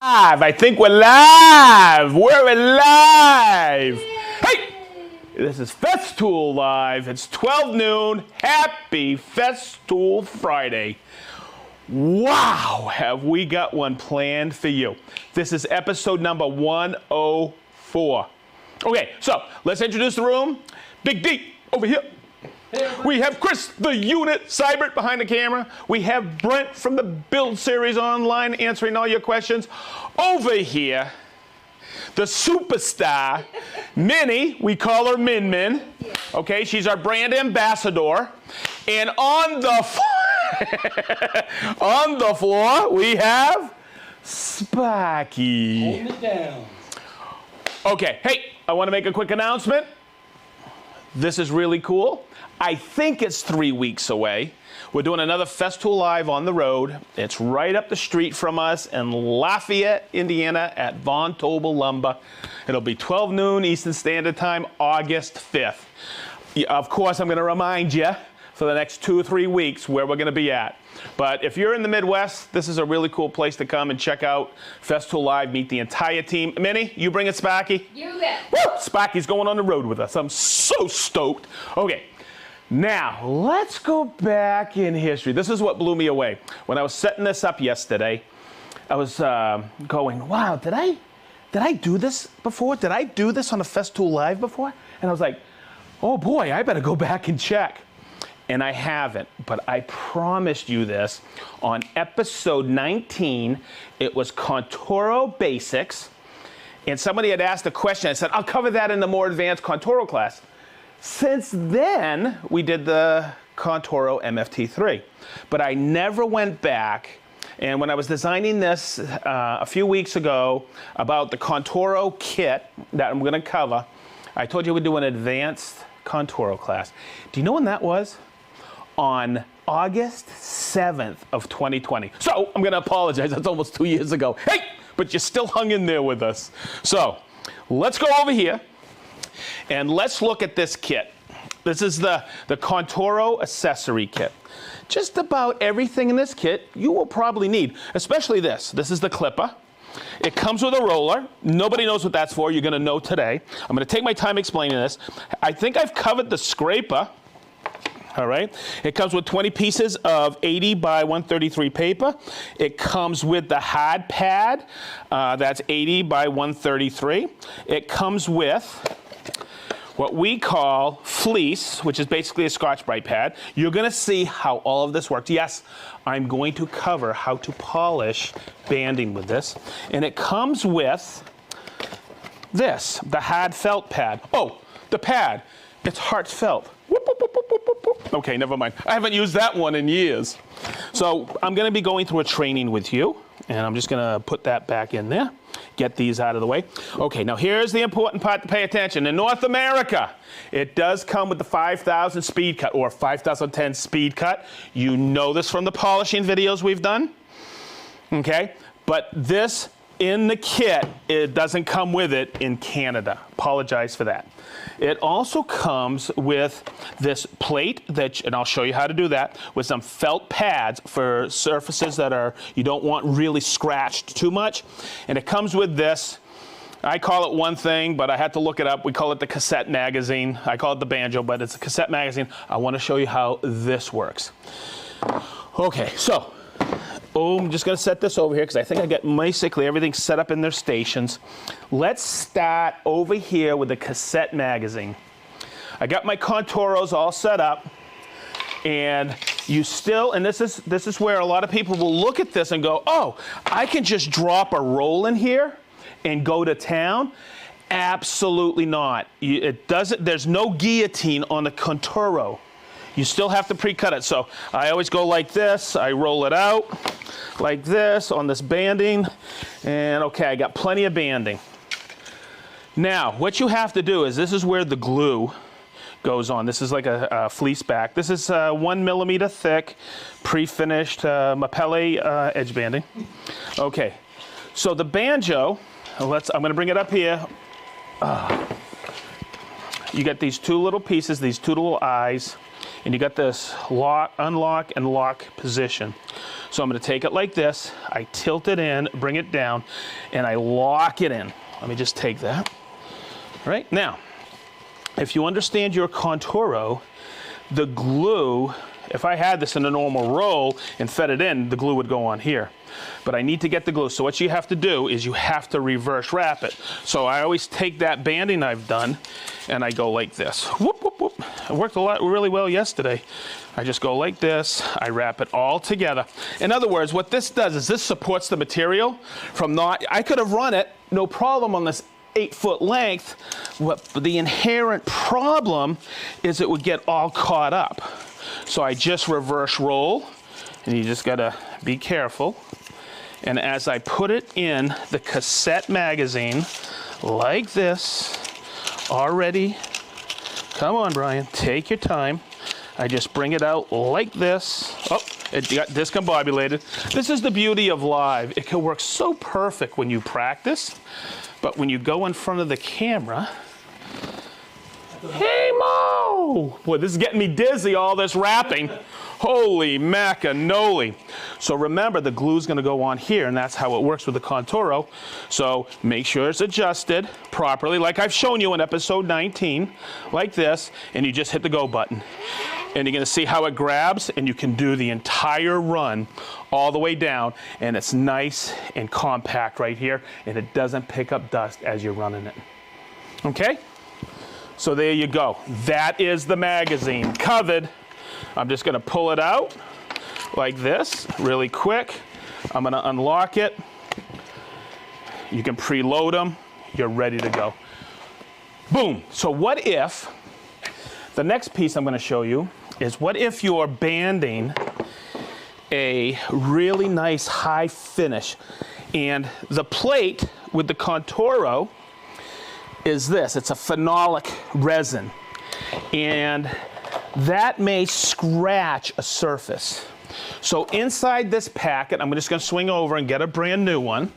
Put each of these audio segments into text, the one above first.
I think we're live. We're live. Hey, this is Festool Live. It's 12 noon. Happy Festool Friday. Wow, have we got one planned for you. This is episode number 104. Okay, so let's introduce the room. Big D over here. We have Chris, the unit, Cybert behind the camera. We have Brent from the Build Series Online answering all your questions. Over here, the superstar, Minnie, we call her Min Min. Okay, she's our brand ambassador. And on the floor, we have Sparky. Hold it down. Okay, hey, I want to make a quick announcement. This is really cool. I think it's 3 weeks away. We're doing another Festool Live on the road. It's right up the street from us in Lafayette, Indiana at Von Tobel Lumber. It'll be 12 noon Eastern Standard Time, August 5th. Of course, I'm going to remind you for the next 2 or 3 weeks where we're going to be at. But if you're in the Midwest, this is a really cool place to come and check out Festool Live, meet the entire team. Minnie, you bring it, Sparky? You bet. Woo! Sparky's going on the road with us. I'm so stoked. Okay. Now, let's go back in history. This is what blew me away. When I was setting this up yesterday, I was going, wow, did I do this before? Did I do this on a Festool Live before? And I was like, oh boy, I better go back and check. And I haven't, but I promised you this. On episode 19, it was Contouro Basics. And somebody had asked a question. I said, I'll cover that in the more advanced Contouro class. Since then, we did the Contouro MFT3, but I never went back. And when I was designing this a few weeks ago about the Conturo Kit that I'm going to cover, I told you we'd do an advanced Contouro class. Do you know when that was? On August 7th of 2020. So I'm going to apologize. That's almost 2 years ago. Hey, but you still hung in there with us. So let's go over here. And let's look at this kit. This is the Contouro accessory kit. Just about everything in this kit you will probably need, especially this. This is the clipper. It comes with a roller. Nobody knows what that's for. You're going to know today. I'm going to take my time explaining this. I think I've covered the scraper. All right. It comes with 20 pieces of 80 by 133 paper. It comes with the hard pad. That's 80 by 133. It comes with what we call fleece, which is basically a Scotch-Brite pad. You're going to see how all of this works. Yes, I'm going to cover how to polish banding with this. And it comes with this, the hard felt pad. Oh, the pad, it's heartfelt. Whoop, whoop, whoop, whoop, whoop, whoop. Okay, never mind. I haven't used that one in years. So I'm going to be going through a training with you, and I'm just going to put that back in there. Get these out of the way. Okay, now here's the important part to pay attention. In North America, it does come with the 5000 speed cut or 5010 speed cut. You know this from the polishing videos we've done. Okay, but this in the kit, it doesn't come with it in Canada. Apologize for that. It also comes with this plate, and I'll show you how to do that, with some felt pads for surfaces that you don't want really scratched too much. And it comes with this. I call it one thing, but I had to look it up. We call it the cassette magazine. I call it the banjo, but it's a cassette magazine. I want to show you how this works. Okay, so I'm just going to set this over here because I think I got basically everything set up in their stations. Let's start over here with the cassette magazine. I got my Contouros all set up, and you still, and this is where a lot of people will look at this and go, oh, I can just drop a roll in here and go to town. Absolutely not. It doesn't. There's no guillotine on the Contouro. You still have to pre-cut it. So I always go like this. I roll it out like this on this banding. And okay, I got plenty of banding. Now, what you have to do is, this is where the glue goes on. This is like a fleece back. This is 1 millimeter thick, pre-finished Mapele edge banding. Okay, so the banjo, I'm gonna bring it up here. You get these two little pieces, these two little eyes. And you got this lock, unlock, and lock position. So I'm going to take it like this, I tilt it in, bring it down, and I lock it in. Let me just take that. All right, now, if you understand your Contouro, the glue, if I had this in a normal roll and fed it in, the glue would go on here. But I need to get the glue. So what you have to do is you have to reverse wrap it. So I always take that banding I've done and I go like this. Whoop, whoop, whoop. It worked really well yesterday. I just go like this. I wrap it all together. In other words, what this does is this supports the material from not, I could have run it, no problem, on this 8-foot length. What the inherent problem is it would get all caught up. So I just reverse roll, and you just gotta be careful. And as I put it in the cassette magazine, like this, already, come on, Brian, take your time. I just bring it out like this. Oh, it got discombobulated. This is the beauty of live. It can work so perfect when you practice, but when you go in front of the camera, hey, Mo! Boy, this is getting me dizzy, all this wrapping. Holy macanoli. So remember, the glue's gonna go on here, and that's how it works with the Contouro. So make sure it's adjusted properly, like I've shown you in episode 19, like this, and you just hit the go button. And you're gonna see how it grabs, and you can do the entire run all the way down, and it's nice and compact right here, and it doesn't pick up dust as you're running it. Okay? So there you go. That is the magazine covered. I'm just gonna pull it out like this, really quick. I'm gonna unlock it. You can preload them. You're ready to go. Boom. So what if, the next piece I'm gonna show you is what if you're banding a really nice high finish, and the plate with the Contouro is this. It's a phenolic resin, and that may scratch a surface. So inside this packet, I'm just gonna swing over and get a brand new one,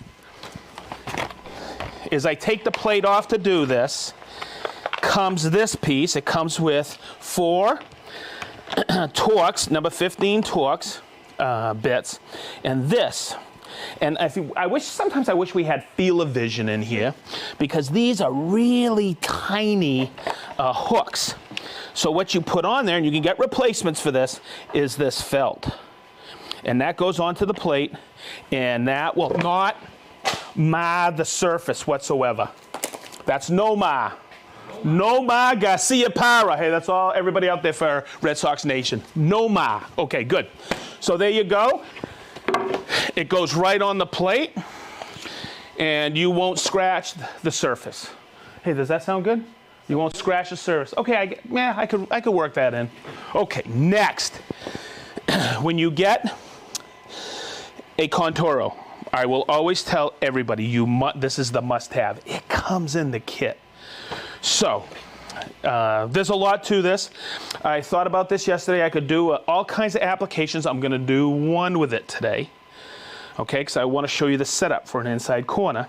is I take the plate off to do this, comes this piece. It comes with 4 Torx, number 15 Torx bits, and this. And sometimes I wish we had Feel-O-Vision in here, because these are really tiny hooks. So what you put on there, and you can get replacements for this, is this felt. And that goes onto the plate, and that will not mar the surface whatsoever. That's no mar. No mar Garcia Para. Hey, that's all everybody out there for Red Sox Nation. No mar. Okay, good. So there you go. It goes right on the plate, and you won't scratch the surface. Hey, does that sound good? You won't scratch the surface. Okay, I could work that in. Okay, next. When you get a Contouro, I will always tell everybody, this is the must-have. It comes in the kit. So, there's a lot to this. I thought about this yesterday. I could do all kinds of applications. I'm gonna do one with it today. Okay, because I want to show you the setup for an inside corner.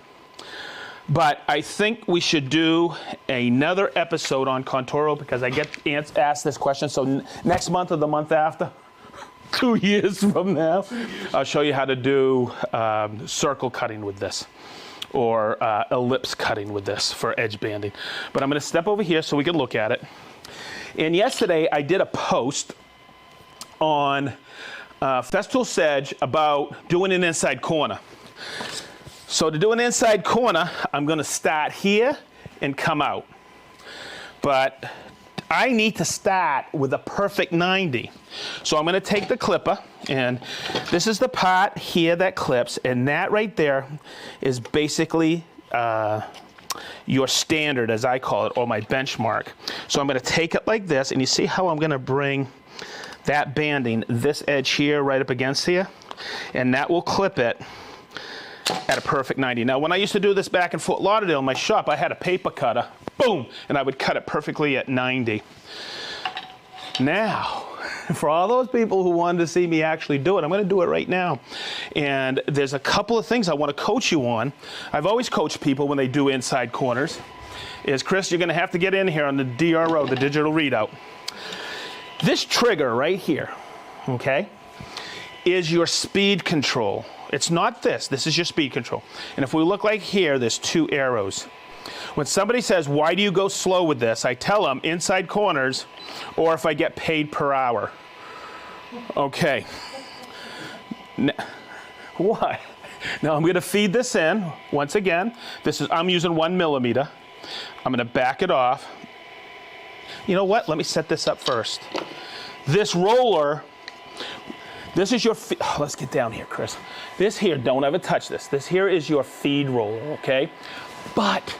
But I think we should do another episode on Contouro, because I get asked this question. So next month or the month after, 2 years from now, I'll show you how to do circle cutting with this, or ellipse cutting with this for edge banding. But I'm going to step over here so we can look at it. And yesterday I did a post on Festool Sedge about doing an inside corner. So to do an inside corner, I'm gonna start here and come out. But I need to start with a perfect 90. So I'm gonna take the clipper, and this is the part here that clips, and that right there is basically your standard, as I call it, or my benchmark. So I'm gonna take it like this, and you see how I'm gonna bring that banding, this edge here right up against here, and that will clip it at a perfect 90. Now, when I used to do this back in Fort Lauderdale in my shop, I had a paper cutter, boom, and I would cut it perfectly at 90. Now, for all those people who wanted to see me actually do it, I'm gonna do it right now. And there's a couple of things I wanna coach you on. I've always coached people when they do inside corners, is, Chris, you're gonna have to get in here on the DRO, the digital readout. This trigger right here, okay, is your speed control. It's not this. This is your speed control. And if we look like here, there's 2 arrows. When somebody says, why do you go slow with this? I tell them inside corners or if I get paid per hour. Okay. What? Now I'm going to feed this in. Once again, I'm using 1 millimeter. I'm going to back it off. You know what? Let me set this up first. This roller, this is your let's get down here, Chris. This here, don't ever touch this. This here is your feed roller, okay? But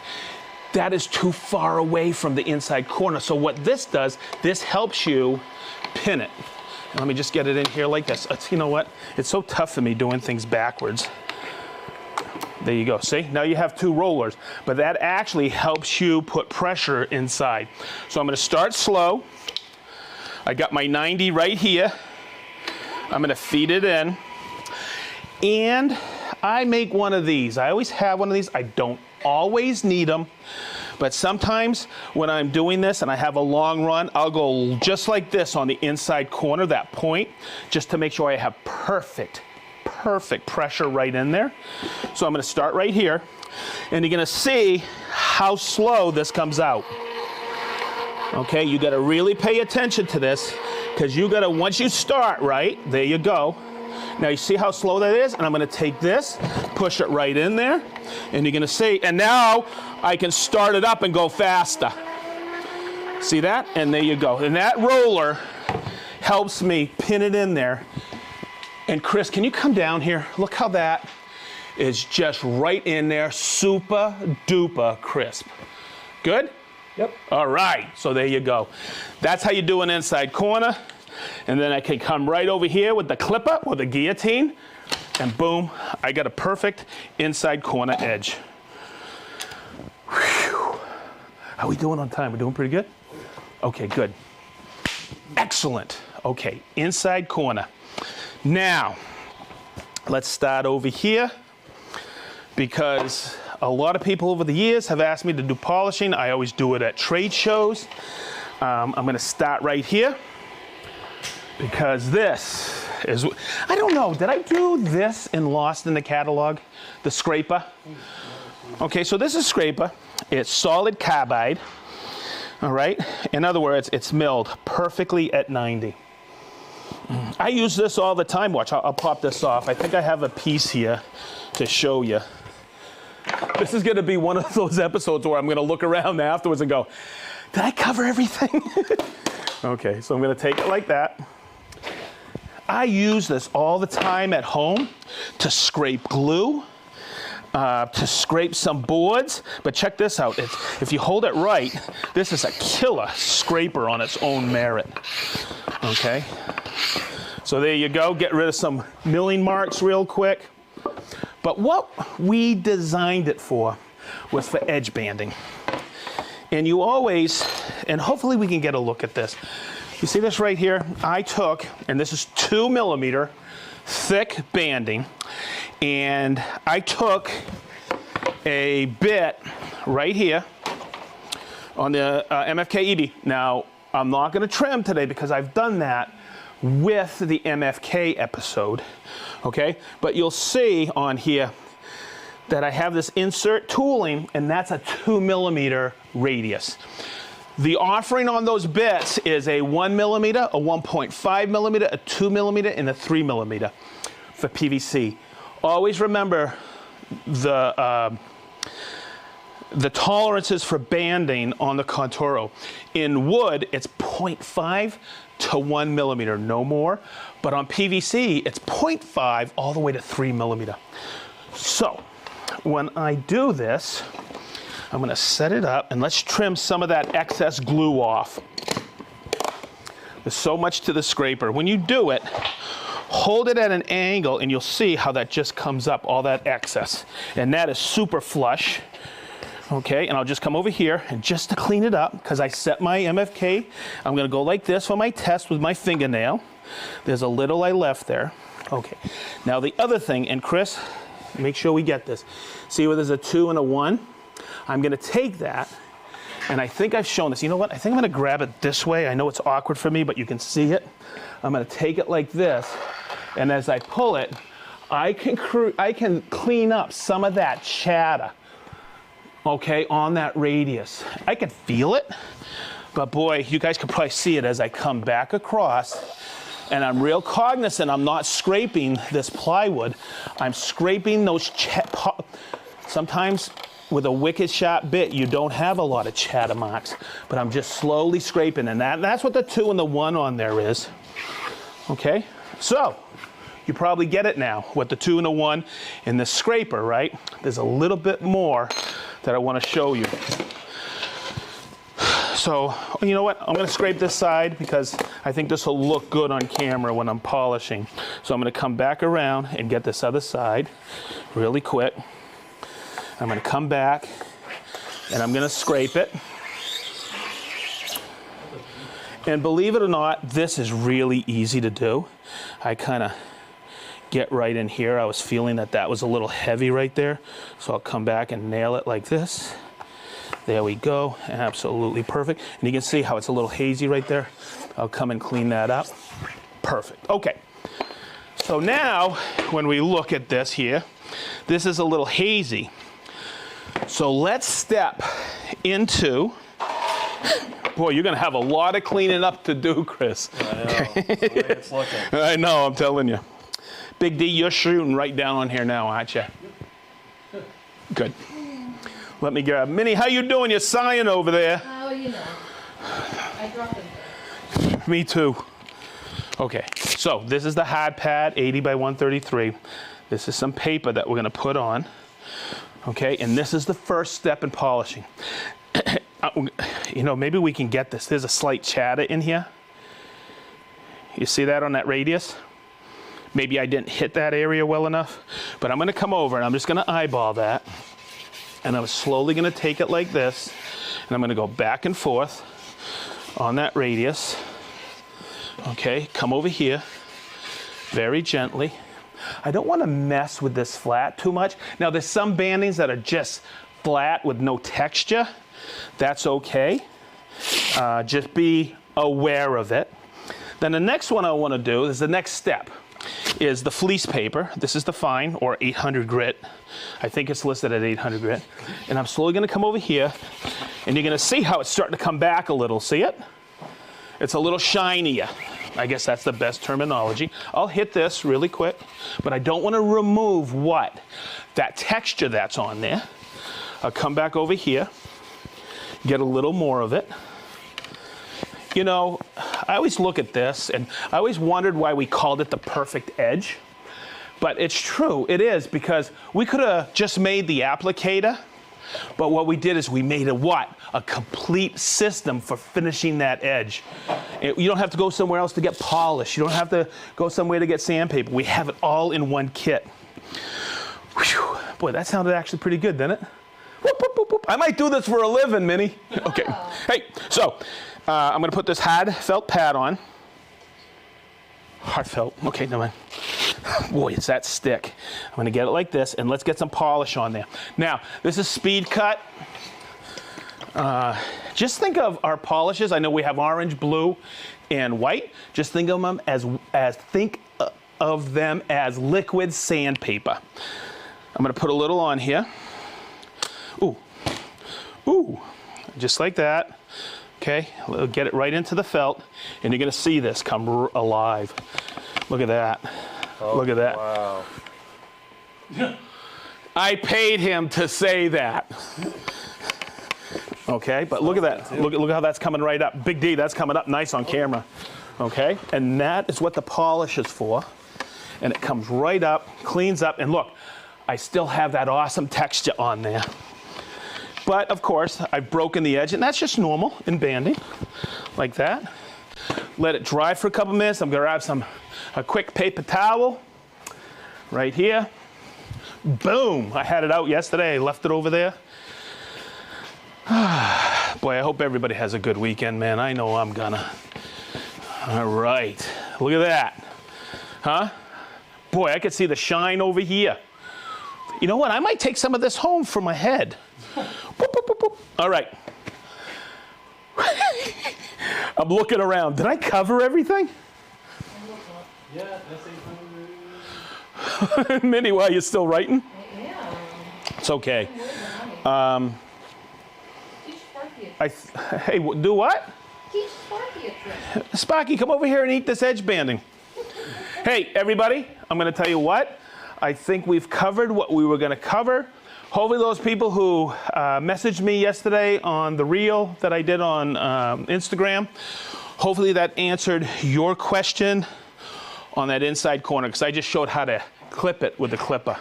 that is too far away from the inside corner. So what this does, this helps you pin it. Let me just get it in here like this. You know what? It's so tough for me doing things backwards. There you go. See? Now you have 2 rollers, but that actually helps you put pressure inside. So I'm going to start slow. I got my 90 right here. I'm going to feed it in. And I make one of these. I always have one of these. I don't always need them, but sometimes when I'm doing this and I have a long run, I'll go just like this on the inside corner, that point, just to make sure I have perfect pressure right in there. So I'm going to start right here, and you're going to see how slow this comes out. Okay, you got to really pay attention to this, because you got to, once you start, right, there you go. Now you see how slow that is? And I'm going to take this, push it right in there, and you're going to see, and now I can start it up and go faster. See that? And there you go. And that roller helps me pin it in there. And Chris, can you come down here? Look how that is just right in there, super duper crisp. Good? Yep. All right, so there you go. That's how you do an inside corner. And then I can come right over here with the clipper or the guillotine, and boom, I got a perfect inside corner edge. Whew. How are we doing on time? We're doing pretty good? Okay, good. Excellent. Okay, inside corner. Now, let's start over here, because a lot of people over the years have asked me to do polishing. I always do it at trade shows. I'm going to start right here, because this is, I don't know, did I do this in Lost in the Catalog? The scraper? Okay, so this is scraper. It's solid carbide. All right? In other words, it's milled perfectly at 90. I use this all the time. Watch, I'll pop this off. I think I have a piece here to show you. This is going to be one of those episodes where I'm going to look around afterwards and go, did I cover everything? Okay, so I'm going to take it like that. I use this all the time at home to scrape glue, to scrape some boards. But check this out. If you hold it right, this is a killer scraper on its own merit. Okay? So there you go. Get rid of some milling marks real quick. But what we designed it for was for edge banding. And you always, and hopefully we can get a look at this. You see this right here? I took, and this is 2 millimeter thick banding, and I took a bit right here on the MFK ED. Now, I'm not going to trim today because I've done that with the MFK episode, okay? But you'll see on here that I have this insert tooling, and that's a 2 millimeter radius. The offering on those bits is a 1 millimeter, a 1.5 millimeter, a 2 millimeter, and a 3 millimeter for PVC. Always remember the tolerances for banding on the Contouro. In wood, it's 0.5 to 1 millimeter, no more. But on PVC, it's 0.5 all the way to 3 millimeter. So when I do this, I'm going to set it up, and let's trim some of that excess glue off. There's so much to the scraper. When you do it, hold it at an angle, and you'll see how that just comes up, all that excess. And that is super flush. Okay, and I'll just come over here, and just to clean it up, because I set my MFK, I'm going to go like this for my test with my fingernail. There's a little I left there. Okay, now the other thing, and Chris, make sure we get this. See where there's a 2 and a 1? I'm going to take that, and I think I've shown this. You know what? I think I'm going to grab it this way. I know it's awkward for me, but you can see it. I'm going to take it like this. And as I pull it, I can clean up some of that chatter, okay, on that radius. I can feel it, but boy, you guys can probably see it as I come back across, and I'm real cognizant I'm not scraping this plywood. I'm scraping those, sometimes with a wicked sharp bit, you don't have a lot of chatter marks, but I'm just slowly scraping, and that's what the 2 and the 1 on there is, okay? So, you probably get it now, what the 2 and the 1 in the scraper, right? There's a little bit more that I want to show you. So, you know what? I'm going to scrape this side because I think this will look good on camera when I'm polishing. So I'm going to come back around and get this other side really quick. I'm going to come back and I'm going to scrape it. And believe it or not, this is really easy to do. I kind of get right in here. I was feeling that was a little heavy right there. So I'll come back and nail it like this. There we go, absolutely perfect. And you can see how it's a little hazy right there. I'll come and clean that up. Perfect, okay. So now, when we look at this here, this is a little hazy. So let's step into, boy, you're gonna have a lot of cleaning up to do, Chris. I know, that's the way it's looking. I know, I'm telling you. Big D, you're shooting right down on here now, aren't you? Yep. Good. Let me grab Minnie. How you doing? You're sighing over there. Oh, you know. I dropped them. Me too. Okay, so this is the hard pad, 80 by 133. This is some paper that we're gonna put on. Okay, and this is the first step in polishing. You know, maybe we can get this. There's a slight chatter in here. You see that on that radius? Maybe I didn't hit that area well enough, but I'm gonna come over and I'm just gonna eyeball that. And I'm slowly gonna take it like this, and I'm gonna go back and forth on that radius. Okay, come over here, very gently. I don't wanna mess with this flat too much. Now there's some bandings that are just flat with no texture. That's okay. Just be aware of it. Then the next one I wanna do is the next step. Is the fleece paper. This is the fine, or 800 grit. I think it's listed at 800 grit. And I'm slowly gonna come over here, and you're gonna see how it's starting to come back a little. See it? It's a little shinier. I guess that's the best terminology. I'll hit this really quick, but I don't wanna remove what? That texture that's on there. I'll come back over here, get a little more of it. You know, I always look at this and I always wondered why we called it the perfect edge. But it's true, it is, because we could have just made the applicator, but what we did is we made a complete system for finishing that edge. You don't have to go somewhere else to get polished. You don't have to go somewhere to get sandpaper. We have it all in one kit. Whew. Boy, that sounded actually pretty good, didn't it? Whoop, whoop, whoop, whoop. I might do this for a living, Minnie. Okay, hey, so, I'm gonna put this hard felt pad on. Hard felt, okay, never mind. Boy, it's that stick. I'm gonna get it like this, and let's get some polish on there. Now, this is speed cut. Just think of our polishes. I know we have orange, blue, and white. Just think of them as liquid sandpaper. I'm gonna put a little on here. Ooh, ooh, just like that. Okay, we'll get it right into the felt, and you're gonna see this come alive. Look at that. Oh, look at that. Wow. I paid him to say that. Okay, but look at that. Look how that's coming right up. Big D, that's coming up nice on camera. Okay, and that is what the polish is for. And it comes right up, cleans up, and look, I still have that awesome texture on there. But of course, I've broken the edge, and that's just normal in banding, like that. Let it dry for a couple minutes. I'm gonna grab a quick paper towel right here. Boom, I had it out yesterday, I left it over there. Boy, I hope everybody has a good weekend, man. I know I'm gonna. All right, look at that, huh? Boy, I could see the shine over here. You know what, I might take some of this home for my head. Boop, boop, boop, boop. All right. I'm looking around. Did I cover everything? Yeah, S800. Minnie, why you still writing? Yeah. It's okay. Teach Sparky a trick. Hey, do what? Teach Sparky a trick. Sparky, come over here and eat this edge banding. Hey, everybody, I'm going to tell you what. I think we've covered what we were going to cover. Hopefully those people who messaged me yesterday on the reel that I did on Instagram, hopefully that answered your question on that inside corner, because I just showed how to clip it with the clipper.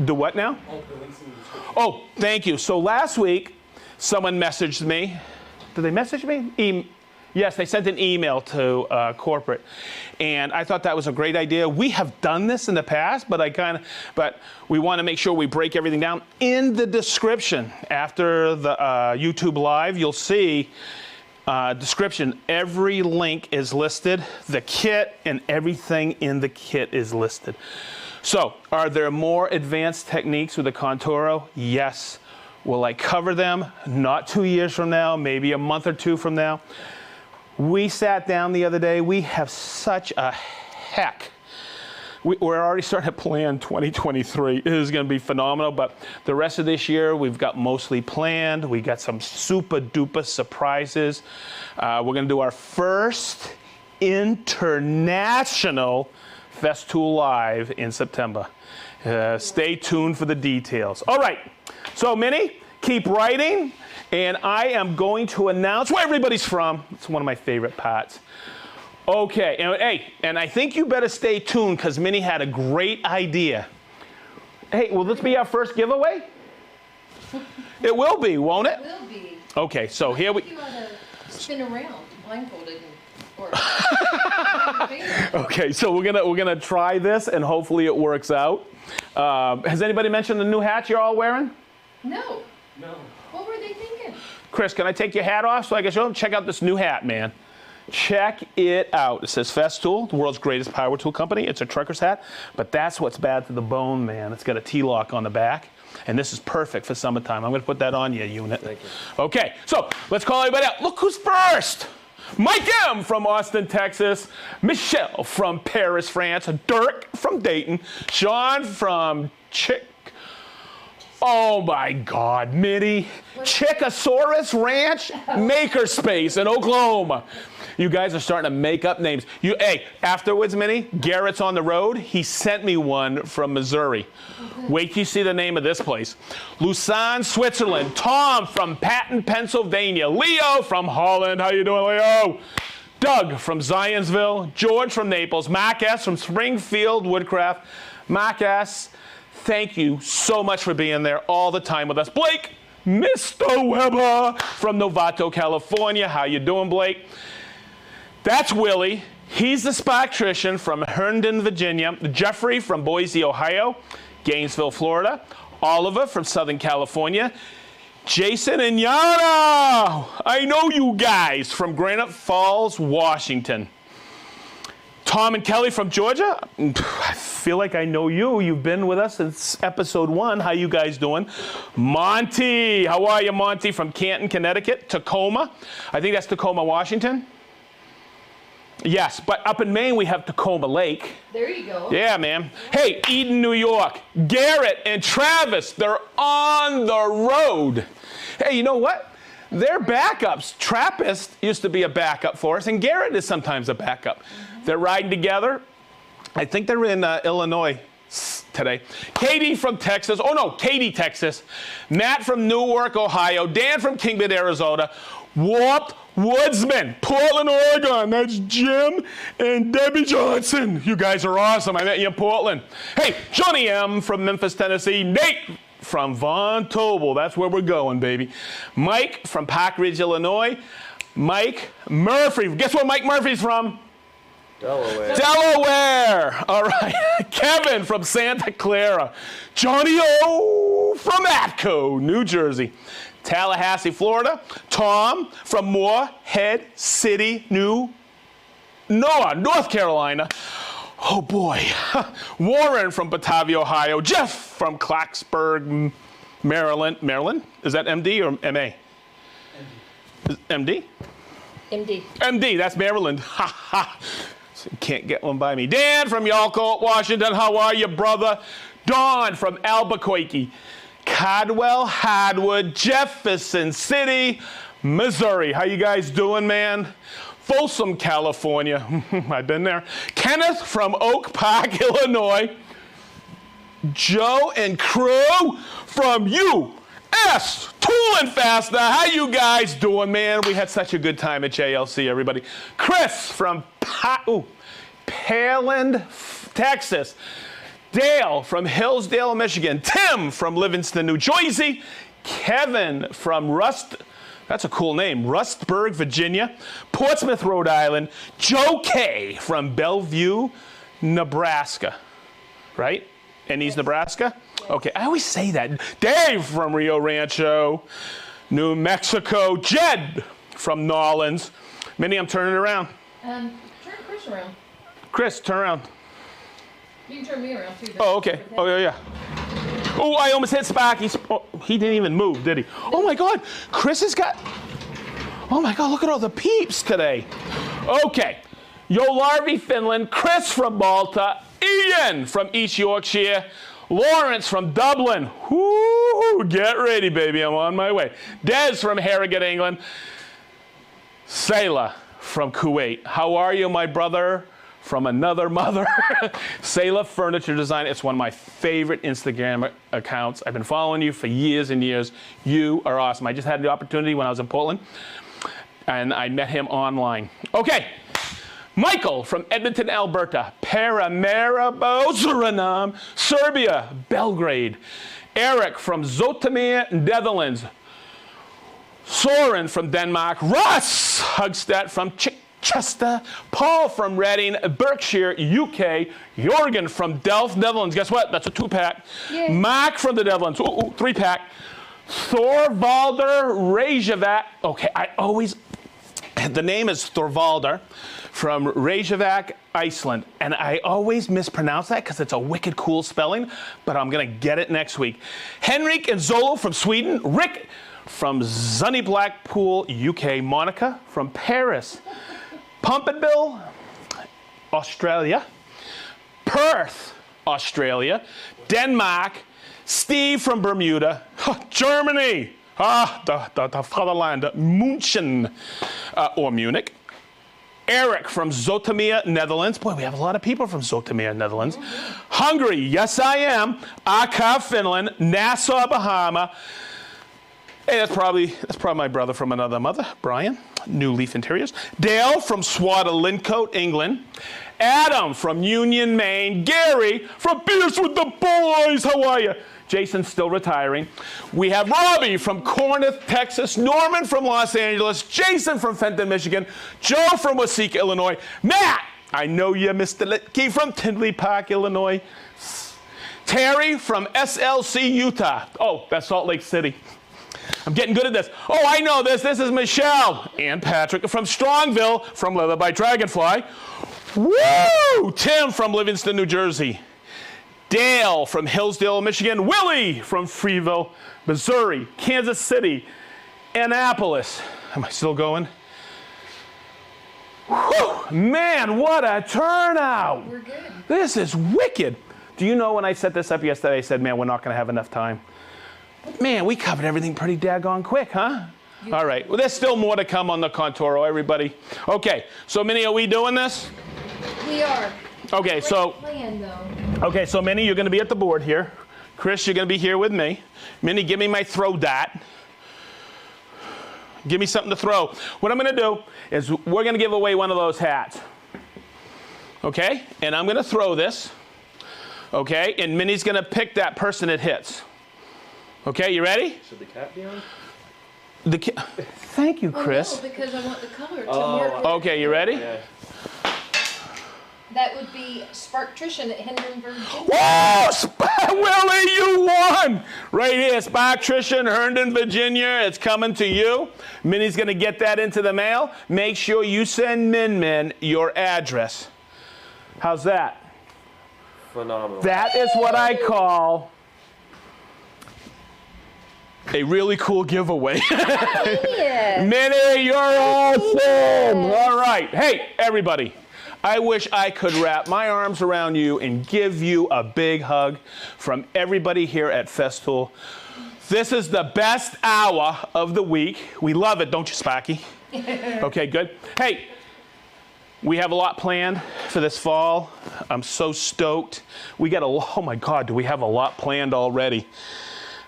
Do what now? Oh, thank you. So last week, someone messaged me. Did they message me? Yes, they sent an email to corporate, and I thought that was a great idea. We have done this in the past, but we want to make sure we break everything down. In the description after the YouTube Live, you'll see description. Every link is listed. The kit and everything in the kit is listed. So, are there more advanced techniques with the Contouro? Yes. Will I cover them? Not 2 years from now, maybe a month or two from now. We sat down the other day. We have such a heck. We're already starting to plan 2023. It is going to be phenomenal, but the rest of this year, we've got mostly planned. We got some super duper surprises. We're going to do our first international Festool Live in September. Stay tuned for the details. All right, so Minnie, keep writing, and I am going to announce where everybody's from. It's one of my favorite parts. Okay, and hey, and I think you better stay tuned because Minnie had a great idea. Hey, will this be our first giveaway? It will be, won't it? It will be. Okay, so here we... You ought to spin around blindfolded and or Okay, so we're gonna try this, and hopefully it works out. Has anybody mentioned the new hat you're all wearing? No. No. What were they thinking? Chris, can I take your hat off so I can show them? Check out this new hat, man. Check it out. It says Festool, the world's greatest power tool company. It's a trucker's hat, but that's what's bad to the bone, man. It's got a T-lock on the back, and this is perfect for summertime. I'm going to put that on your unit. Thank you. Okay, so let's call everybody out. Look who's first. Mike M. from Austin, Texas. Michelle from Paris, France. Dirk from Dayton. Sean from Oh my God, Minnie. Chickasaurus Ranch Makerspace in Oklahoma. You guys are starting to make up names. Hey, afterwards, Minnie, Garrett's on the road. He sent me one from Missouri. Wait till you see the name of this place. Lausanne, Switzerland. Tom from Patton, Pennsylvania. Leo from Holland. How you doing, Leo? Doug from Zionsville. George from Naples. Mac S. from Springfield Woodcraft. Mac S., thank you so much for being there all the time with us. Blake, Mr. Weber from Novato, California. How you doing, Blake? That's Willie. He's the Sparktrician from Herndon, Virginia. Jeffrey from Boise, Ohio. Gainesville, Florida. Oliver from Southern California. Jason and Yana. I know you guys from Granite Falls, Washington. Tom and Kelly from Georgia. I feel like I know you. You've been with us since episode 1. How you guys doing? Monty. How are you, Monty? From Canton, Connecticut. Tacoma. I think that's Tacoma, Washington. Yes, but up in Maine, we have Tacoma Lake. There you go. Yeah, man. Hey, Eden, New York. Garrett and Travis, they're on the road. Hey, you know what? They're backups. Trappist used to be a backup for us, and Garrett is sometimes a backup. They're riding together. I think they're in Illinois today. Katie from Texas. Oh, no, Katie, Texas. Matt from Newark, Ohio. Dan from Kingman, Arizona. Warped Woodsman, Portland, Oregon. That's Jim and Debbie Johnson. You guys are awesome. I met you in Portland. Hey, Johnny M. from Memphis, Tennessee. Nate from Von Tobel. That's where we're going, baby. Mike from Park Ridge, Illinois. Mike Murphy. Guess where Mike Murphy's from? Delaware. Delaware. All right. Kevin from Santa Clara. Johnny O. from Atco, New Jersey. Tallahassee, Florida. Tom from Moorhead City, North Carolina. Oh boy. Warren from Batavia, Ohio. Jeff from Clarksburg, Maryland. Maryland? Is that MD or MA? MD. MD? MD. MD, that's Maryland. Ha ha. Can't get one by me. Dan from Yalco, Washington. How are you, brother? Don from Albuquerque. Caldwell, Hardwood, Jefferson City, Missouri. How you guys doing, man? Folsom, California. I've been there. Kenneth from Oak Park, Illinois. Joe and crew from U.S. Tool and Fastener. How you guys doing, man? We had such a good time at JLC, everybody. Chris from Pearland, Texas. Dale from Hillsdale, Michigan. Tim from Livingston, New Jersey. Kevin from that's a cool name, Rustburg, Virginia. Portsmouth, Rhode Island. Joe K from Bellevue, Nebraska. Right? And he's Nebraska? Okay, I always say that. Dave from Rio Rancho, New Mexico. Jed from Nolens. Minnie, I'm turning around. Turn Chris around. Chris, turn around. You can turn me around too. Oh, okay. Oh, yeah. Oh, I almost hit Sparky. Oh, he didn't even move, did he? Oh, my God. Chris has got... Oh, my God, look at all the peeps today. Okay. Yolarvi, Finland. Chris from Malta. Ian from East Yorkshire. Lawrence from Dublin. Woo, get ready, baby. I'm on my way. Des from Harrogate, England. Sayla from Kuwait. How are you, my brother? From another mother. Sayla Furniture Design. It's one of my favorite Instagram accounts. I've been following you for years and years. You are awesome. I just had the opportunity when I was in Portland, and I met him online. Okay. Michael from Edmonton, Alberta. Paramaribo, Suriname. Serbia, Belgrade. Eric from Zoetermeer, Netherlands. Soren from Denmark. Russ Hugstead from Chichester. Paul from Reading, Berkshire, UK. Jorgen from Delft, Netherlands. Guess what? That's a 2-pack. Yay. Mark from the Netherlands. 3-pack. Thorvalder Reykjavik. Okay, the name is Thorvalder from Reykjavik, Iceland. And I always mispronounce that because it's a wicked cool spelling, but I'm going to get it next week. Henrik and Zolo from Sweden. Rick from Zunny Blackpool, UK. Monica from Paris. Pompeyville, Australia. Perth, Australia. Denmark. Steve from Bermuda. Germany. The fatherland. München, or Munich. Eric from Zoetermeer, Netherlands. Boy, we have a lot of people from Zoetermeer, Netherlands. Hungary, yes I am. Aka, Finland. Nassau, Bahama. Hey, that's probably my brother from another mother, Brian. New Leaf Interiors. Dale from Swadlincote, England. Adam from Union, Maine. Gary from Beers with the Boys. How are you? Jason's still retiring. We have Robbie from Corinth, Texas. Norman from Los Angeles. Jason from Fenton, Michigan. Joe from Waseca, Illinois. Matt, I know you, Mr. Litke from Tinley Park, Illinois. Terry from SLC, Utah. Oh, that's Salt Lake City. I'm getting good at this. Oh, I know this. This is Michelle and Patrick from Strongville, from Leather by Dragonfly. Woo! Tim from Livingston, New Jersey. Dale from Hillsdale, Michigan. Willie from Freeville, Missouri. Kansas City. Annapolis. Am I still going? Whew, man, what a turnout. We're good. This is wicked. Do you know when I set this up yesterday, I said, man, we're not going to have enough time. Man, we covered everything pretty daggone quick, huh? All right. Well, there's still more to come on the Contouro, everybody. Okay. So, Minnie, are we doing this? We are. Okay. So. Plan, though. Okay. So, Minnie, you're going to be at the board here. Chris, you're going to be here with me. Minnie, give me my throw dot. Give me something to throw. What I'm going to do is we're going to give away one of those hats. Okay? And I'm going to throw this. Okay? And Minnie's going to pick that person it hits. Okay, you ready? Should the cap be on? Thank you, Chris. Oh, no, because I want the color to work. Okay, you ready? Yeah. That would be Sparktrition at Hindenburg. Whoa! Willie, you won! Right here, Sparktrition, Herndon, Virginia. It's coming to you. Minnie's going to get that into the mail. Make sure you send Min your address. How's that? Phenomenal. That is what I call a really cool giveaway. Yeah. Minnie, you're awesome. All right. Hey, everybody. I wish I could wrap my arms around you and give you a big hug from everybody here at Festool. This is the best hour of the week. We love it, don't you, Sparky? Okay, good. Hey, we have a lot planned for this fall. I'm so stoked. We got oh my God, do we have a lot planned already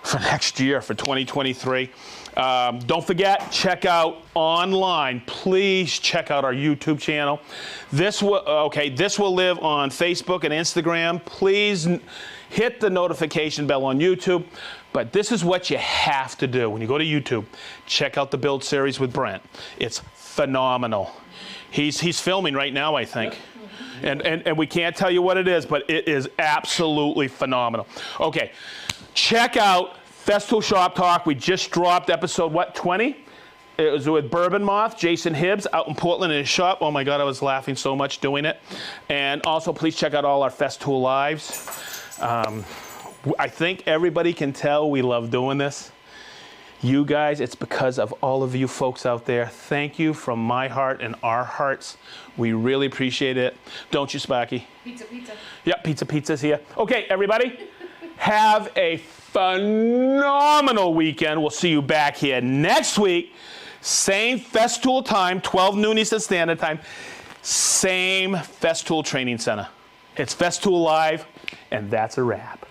for next year, for 2023. Don't forget, check out online. Please check out our YouTube channel. This will live on Facebook and Instagram. Please hit the notification bell on YouTube. But this is what you have to do when you go to YouTube. Check out the build series with Brent. It's phenomenal. He's filming right now, I think. And we can't tell you what it is, but it is absolutely phenomenal. Okay, check out Festool Shop Talk. We just dropped episode, 20? It was with Bourbon Moth, Jason Hibbs, out in Portland in his shop. Oh my God, I was laughing so much doing it. And also, please check out all our Festool lives. I think everybody can tell we love doing this. You guys, it's because of all of you folks out there. Thank you from my heart and our hearts. We really appreciate it. Don't you, Sparky? Pizza, pizza. Yep, pizza's here. Okay, everybody, have a phenomenal weekend. We'll see you back here next week. Same Festool time, 12 noon Eastern Standard Time. Same Festool Training Center. It's Festool Live, and that's a wrap.